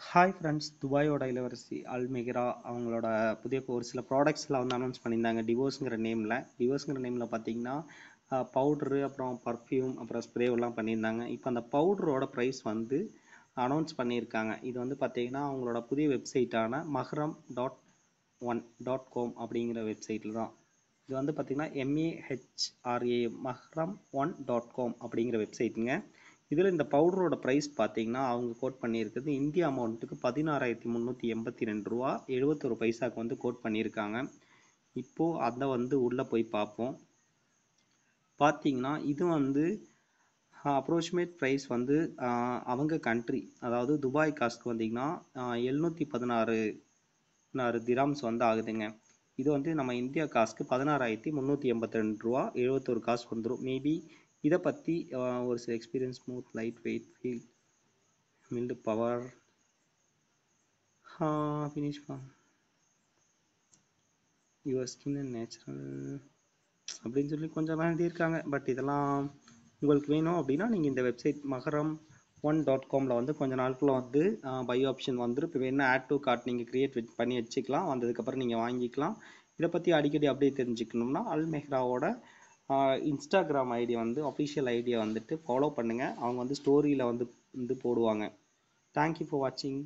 Hi friends, துபாயோட இளவரசி அல்மெகிரா அவங்களோட புதிய ஒரு சில ப்ராடக்ட்ஸ்லாம் வந்து அனௌன்ஸ் பண்ணியிருந்தாங்க. டிவோர்ஸுங்கிற நேமில் பார்த்தீங்கன்னா பவுட்ரு, அப்புறம் பர்ஃப்யூம், அப்புறம் ஸ்ப்ரேவெல்லாம் பண்ணியிருந்தாங்க. இப்போ அந்த பவுடரோட ப்ரைஸ் வந்து அனௌன்ஸ் பண்ணியிருக்காங்க. இது வந்து பார்த்தீங்கன்னா அவங்களோட புதிய வெப்சைட்டான mahram.1.com அப்படிங்கிற வெப்சைட்டில் தான். இது வந்து பார்த்தீங்கன்னா mahram1.com அப்படிங்கிற வெப்சைட்டுங்க. இதில் இந்த பவுடரோட ப்ரைஸ் பார்த்தீங்கன்னா அவங்க கோட் பண்ணியிருக்கிறது இந்திய அமௌண்ட்டுக்கு 16,382 ரூபா 71 பைசாக்கு வந்து கோட் பண்ணியிருக்காங்க. இப்போது அதை வந்து உள்ளே போய் பார்ப்போம். பார்த்தீங்கன்னா இது வந்து அப்ரோச்மேட் ப்ரைஸ் வந்து அவங்க கண்ட்ரி, அதாவது துபாய் காஸ்ட்க்கு வந்தீங்கன்னா 716 திராம்ஸ் வந்து ஆகுதுங்க. இது வந்து நம்ம இந்தியா காஸ்ட்க்கு 16,382 ரூபா 71 காசு வந்துடும். மேபி இதை பற்றி ஒரு சில experience, smooth, light weight, feel, milled, power, finish your skin and natural அப்படின்னு சொல்லி கொஞ்சம் எழுதியிருக்காங்க. பட் இதெல்லாம் உங்களுக்கு வேணும் அப்படின்னா நீங்கள் இந்த வெப்சைட் mahram1.comல வந்து கொஞ்ச நாட்குள்ள வந்து பை ஆப்ஷன் வந்துடும். இப்போ வேணால் ஆட் டு கார்ட் நீங்கள் க்ரியேட் பண்ணி வச்சுக்கலாம். வந்ததுக்கப்புறம் நீங்கள் வாங்கிக்கலாம். இதை பற்றி அடிக்கடி அப்படியே தெரிஞ்சுக்கணும்னா அல்மெஹ்ராவோட இன்ஸ்டாகிராம் ஐடி வந்து அஃபிஷியல் ஐடியை வந்துட்டு ஃபாலோ பண்ணுங்கள். அவங்க வந்து ஸ்டோரியில் வந்து போடுவாங்க. தேங்க்யூ ஃபார் வாட்சிங்.